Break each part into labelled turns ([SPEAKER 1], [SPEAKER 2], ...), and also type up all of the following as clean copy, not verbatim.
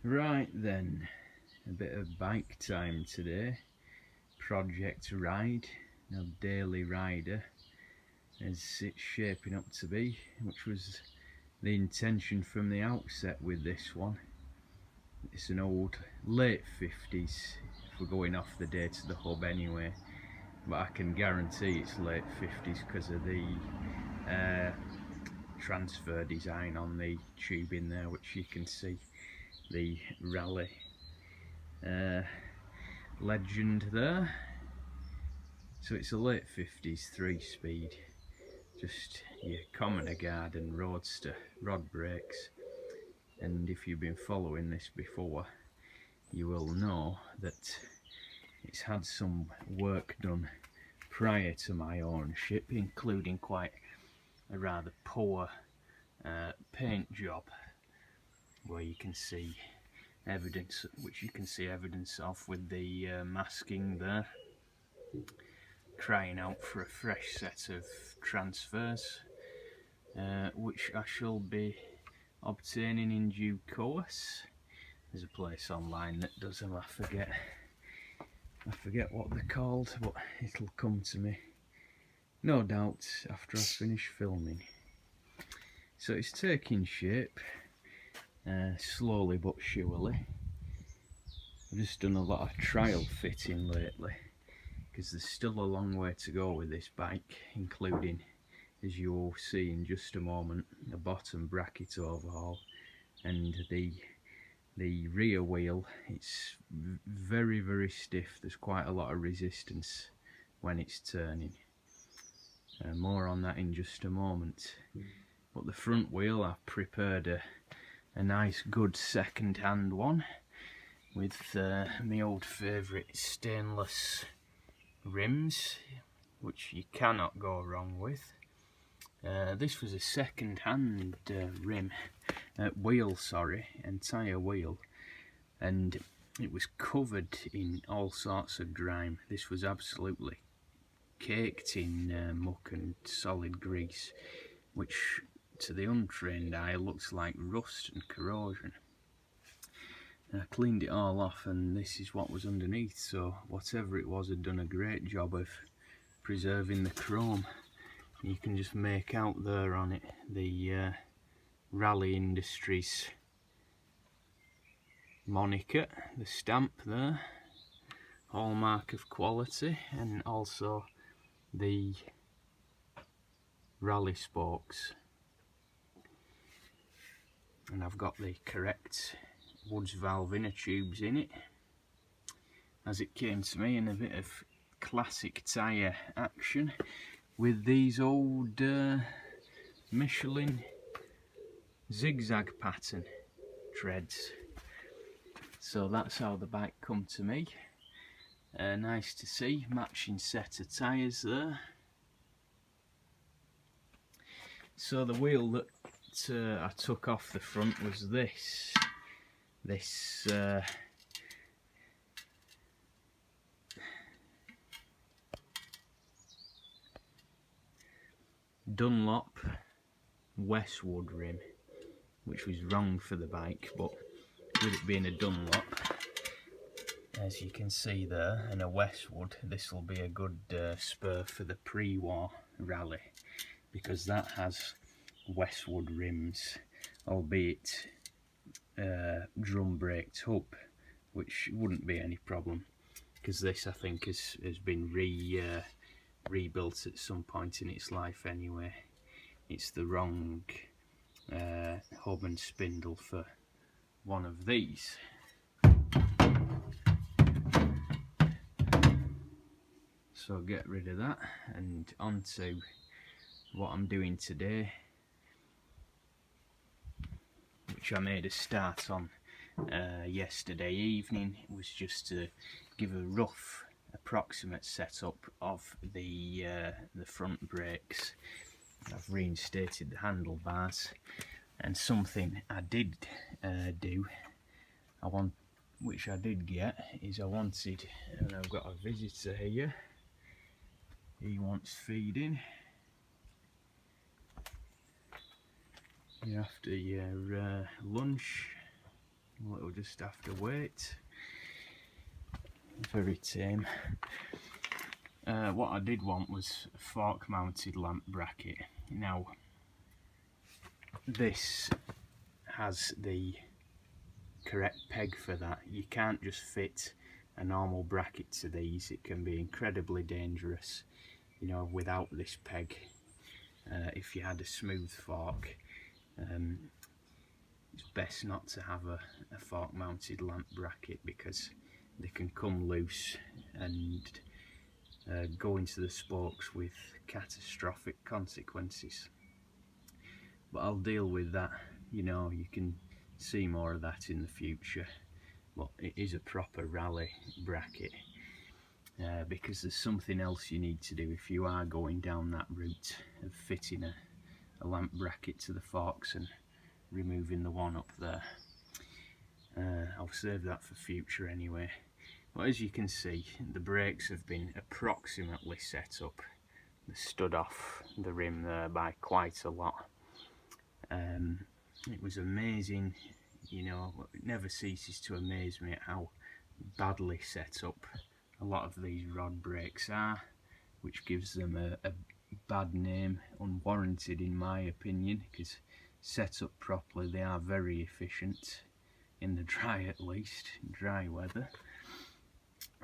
[SPEAKER 1] Right then, a bit of bike time today. Project ride, now daily rider, as it's shaping up to be, which was the intention from the outset with this one. It's an old late 50s, if we're going off the date of the hub anyway, but I can guarantee it's late 50s because of the transfer design on the tubing there, which you can see the Raleigh legend there. So it's a late 50s 3-speed, just your commoner garden roadster, rod brakes. And if you've been following this before, you will know that it's had some work done prior to my ownership, including quite a rather poor paint job, where you can see evidence, which you can see evidence of with the masking there, crying out for a fresh set of transfers, which I shall be obtaining in due course. There's a place online that does them. I forget what they're called, but it'll come to me no doubt after I finish filming. So it's taking shape, slowly but surely. I've just done a lot of trial fitting lately, because there's still a long way to go with this bike, including, as you will see in just a moment, a bottom bracket overhaul, and the rear wheel. It's very stiff. There's quite a lot of resistance when it's turning. More on that in just a moment. But the front wheel, I've prepared a nice good second hand one with my old favourite stainless rims, which you cannot go wrong with. This was a second hand entire wheel, and it was covered in all sorts of grime. This was absolutely caked in muck and solid grease, which to the untrained eye looks like rust and corrosion. And I cleaned it all off, and this is what was underneath, so whatever it was had done a great job of preserving the chrome. You can just make out there on it the Raleigh Industries moniker, the stamp there, hallmark of quality, and also the Raleigh spokes. And I've got the correct Woods valve inner tubes in it, as it came to me, in a bit of classic tyre action with these old Michelin zigzag pattern treads. So that's how the bike come to me. Nice to see, matching set of tyres there. So the wheel that I took off the front was this Dunlop Westwood rim, which was wrong for the bike, but with it being a Dunlop, as you can see there, and a Westwood, this will be a good spur for the pre-war Raleigh, because that has Westwood rims, albeit drum braked up, which wouldn't be any problem, because this I think has been rebuilt at some point in its life anyway. It's the wrong hub and spindle for one of these. So get rid of that, and onto what I'm doing today, which I made a start on yesterday evening. It was just to give a rough approximate setup of the front brakes. I've reinstated the handlebars, and something I did do, which I did get, is I wanted, and I've got a visitor here, he wants feeding. You're after your lunch, well, it'll just have to wait. Very tame. What I did want was a fork mounted lamp bracket. Now this has the correct peg for that. You can't just fit a normal bracket to these. It can be incredibly dangerous, you know, without this peg. If you had a smooth fork, it's best not to have a fork mounted lamp bracket because they can come loose and go into the spokes with catastrophic consequences. But I'll deal with that, you know, you can see more of that in the future. But it is a proper Raleigh bracket, because there's something else you need to do if you are going down that route of fitting a lamp bracket to the forks and removing the one up there. I'll save that for future anyway. But as you can see, the brakes have been approximately set up. They stood off the rim there by quite a lot. It was amazing, you know, it never ceases to amaze me at how badly set up a lot of these rod brakes are, which gives them a bad name, unwarranted in my opinion, because set up properly they are very efficient, in the dry at least, dry weather.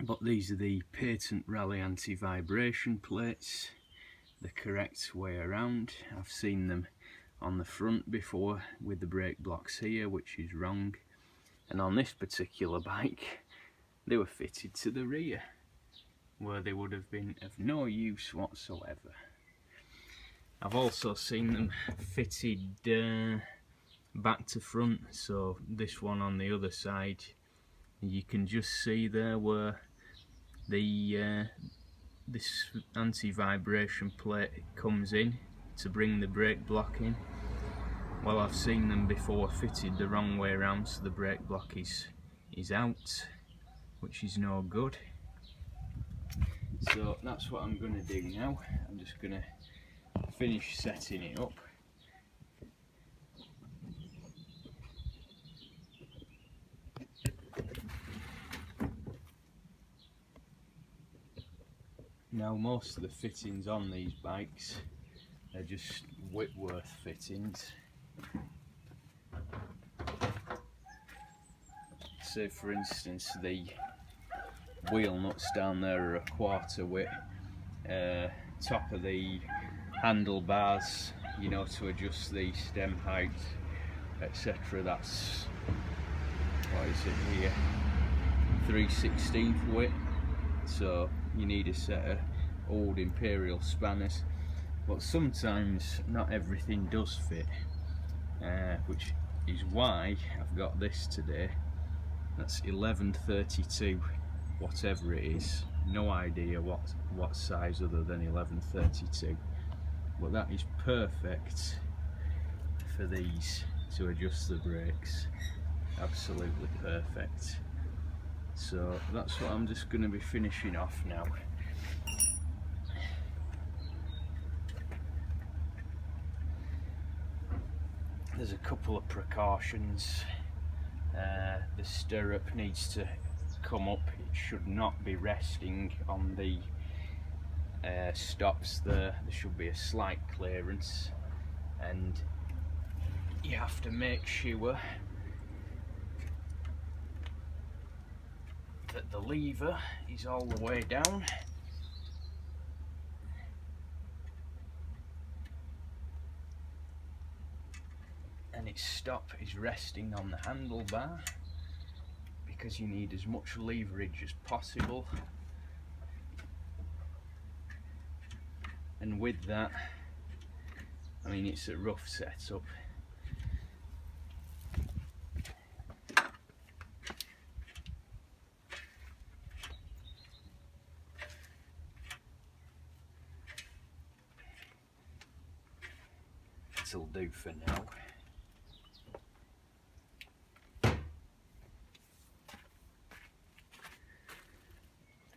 [SPEAKER 1] But these are the patent Raleigh anti-vibration plates, the correct way around. I've seen them on the front before with the brake blocks here, which is wrong, and on this particular bike they were fitted to the rear where they would have been of no use whatsoever. I've also seen them fitted back to front, so this one on the other side, you can just see there where the this anti-vibration plate comes in to bring the brake block in. Well, I've seen them before fitted the wrong way around, so the brake block is out, which is no good. So that's what I'm going to do now. I'm just going to finish setting it up. Now most of the fittings on these bikes are just Whitworth fittings. Say for instance the wheel nuts down there are 1/4 width, top of the handlebars, you know, to adjust the stem height, etc. That's, what is it here, 3/16 width. So you need a set of old imperial spanners, but sometimes not everything does fit, which is why I've got this today. That's 1132, whatever it is, no idea what size other than 1132, but that is perfect for these to adjust the brakes, absolutely perfect. So that's what I'm just going to be finishing off now. There's a couple of precautions. The stirrup needs to come up, it should not be resting on the stops there should be a slight clearance, and you have to make sure that the lever is all the way down, and its stop is resting on the handlebar, because you need as much leverage as possible. And with that, I mean, it's a rough setup. It'll do for now.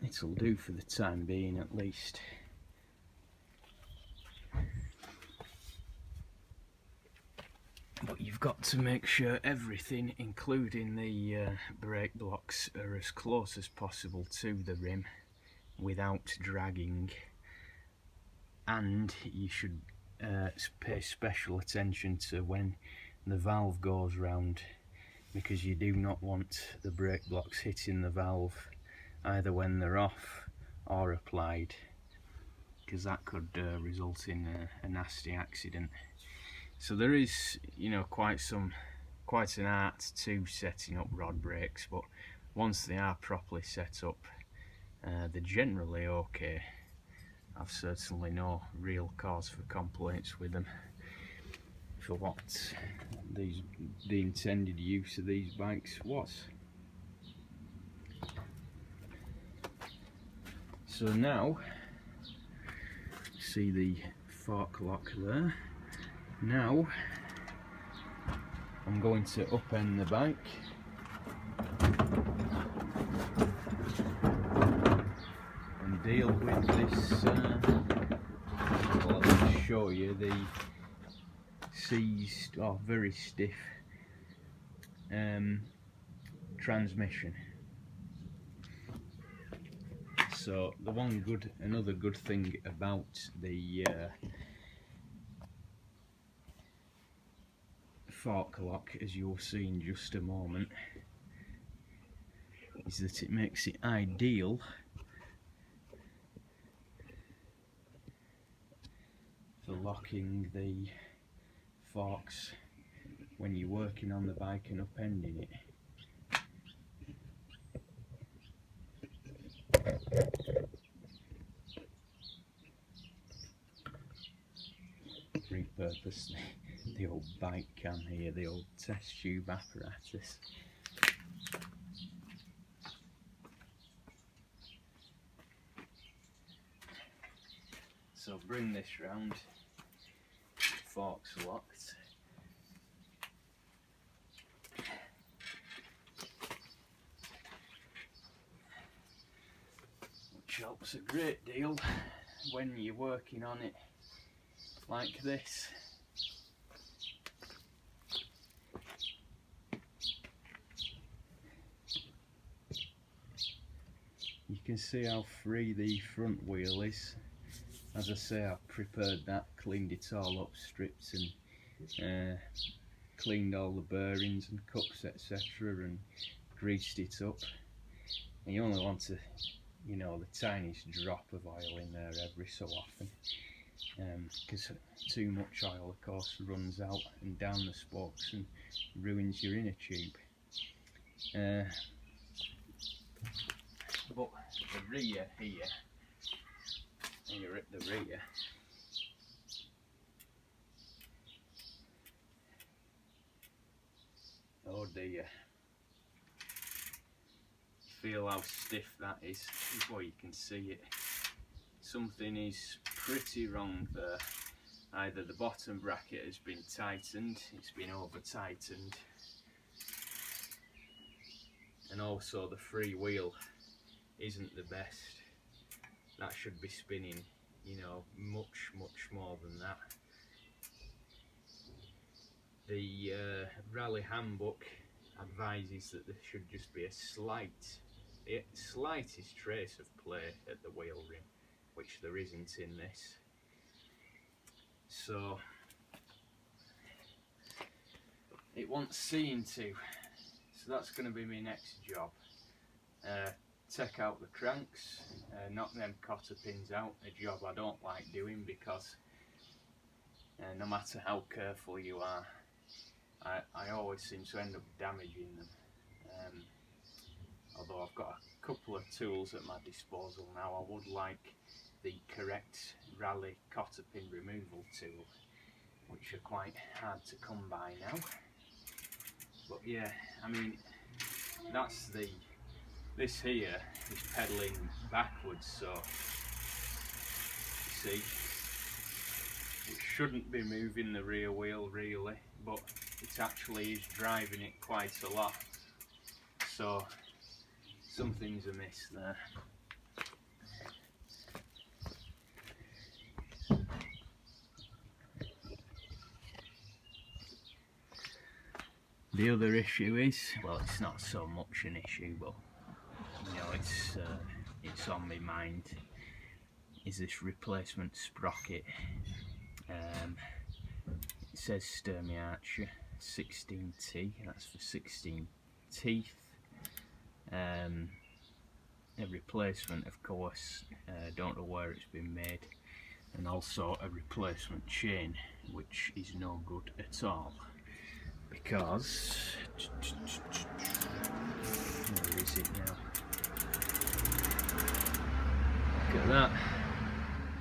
[SPEAKER 1] It'll do for the time being, at least. But you've got to make sure everything, including the brake blocks, are as close as possible to the rim without dragging. And you should pay special attention to when the valve goes round, because you do not want the brake blocks hitting the valve either when they're off or applied, because that could result in a nasty accident. So there is, you know, quite an art to setting up rod brakes, but once they are properly set up, they're generally okay. I've certainly no real cause for complaints with them for what the intended use of these bikes was. So now, see the fork lock there. Now I'm going to upend the bike and deal with this. Well, let me show you the seized or very stiff transmission. So another good thing about the fork lock, as you'll see in just a moment, is that it makes it ideal for locking the forks when you're working on the bike and upending it. Repurpose the old bike cam here, the old test tube apparatus. So bring this round, forks locked. Which helps a great deal when you're working on it like this. You can see how free the front wheel is. As I say, I've prepared that, cleaned it all up, stripped and cleaned all the bearings and cups, etc., and greased it up. And you only want to, you know, the tiniest drop of oil in there every so often, because too much oil, of course, runs out and down the spokes and ruins your inner tube. But the rear here, you're at the rear, oh dear, feel how stiff that is before you can see it. Something is pretty wrong there. Either the bottom bracket has been tightened, it's been over tightened, and also the free wheel isn't the best. That should be spinning, you know, much more than that. The Raleigh handbook advises that there should just be a slightest trace of play at the wheel rim, which there isn't in this. So it wants seeing to. So that's going to be my next job. Take out the cranks, knock them cotter pins out, a job I don't like doing because no matter how careful you are, I always seem to end up damaging them. Although I've got a couple of tools at my disposal now, I would like the correct Raleigh cotter pin removal tool, which are quite hard to come by now. But yeah, I mean, that's this here is pedalling backwards, so you see, it shouldn't be moving the rear wheel really, but it actually is driving it quite a lot, so something's amiss there. the other issue is, well, it's not so much an issue, but you know, it's on my mind, is this replacement sprocket. It says Sturmey Archer 16T, that's for 16 teeth. A replacement, of course, don't know where it's been made, and also a replacement chain, which is no good at all, because where is it now? Look at that,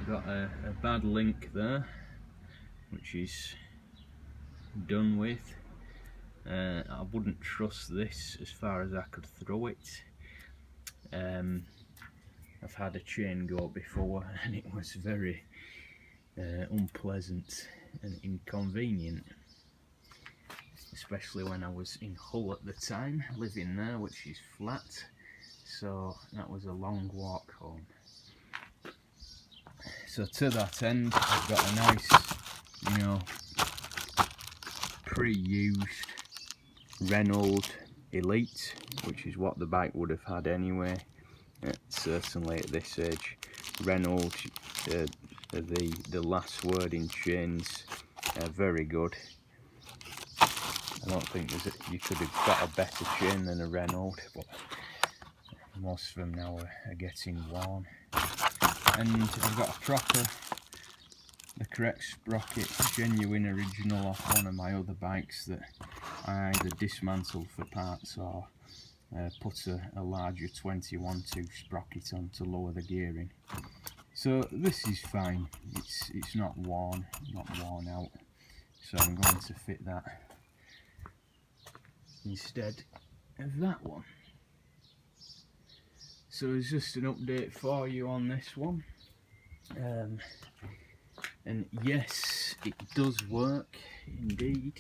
[SPEAKER 1] got a bad link there, which is done with. I wouldn't trust this as far as I could throw it. I've had a chain go before and it was very unpleasant and inconvenient, especially when I was in Hull at the time, living there, which is flat, so that was a long walk home. So to that end, I've got a nice, you know, pre-used Renault Elite, which is what the bike would have had anyway, certainly at this age. Renault, the last word in chains, very good. I don't think you could have got a better chain than a Renault, but most of them now are getting worn. And I've got the correct sprocket, genuine original, off one of my other bikes that I either dismantled for parts or put a larger 21/2 sprocket on to lower the gearing. So this is fine, it's not worn out, so I'm going to fit that instead of that one. So it's just an update for you on this one, and yes, it does work indeed.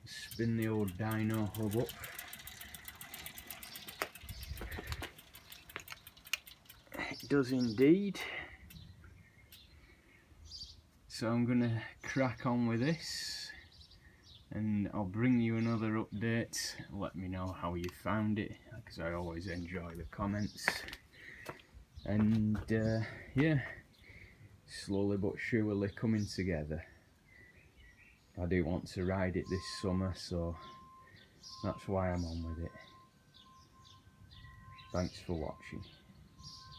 [SPEAKER 1] Spin the old dyno hub up. It does indeed. So I'm gonna crack on with this, and I'll bring you another update. Let me know how you found it, because I always enjoy the comments. And yeah, slowly but surely coming together. I do want to ride it this summer, so that's why I'm on with it. Thanks for watching.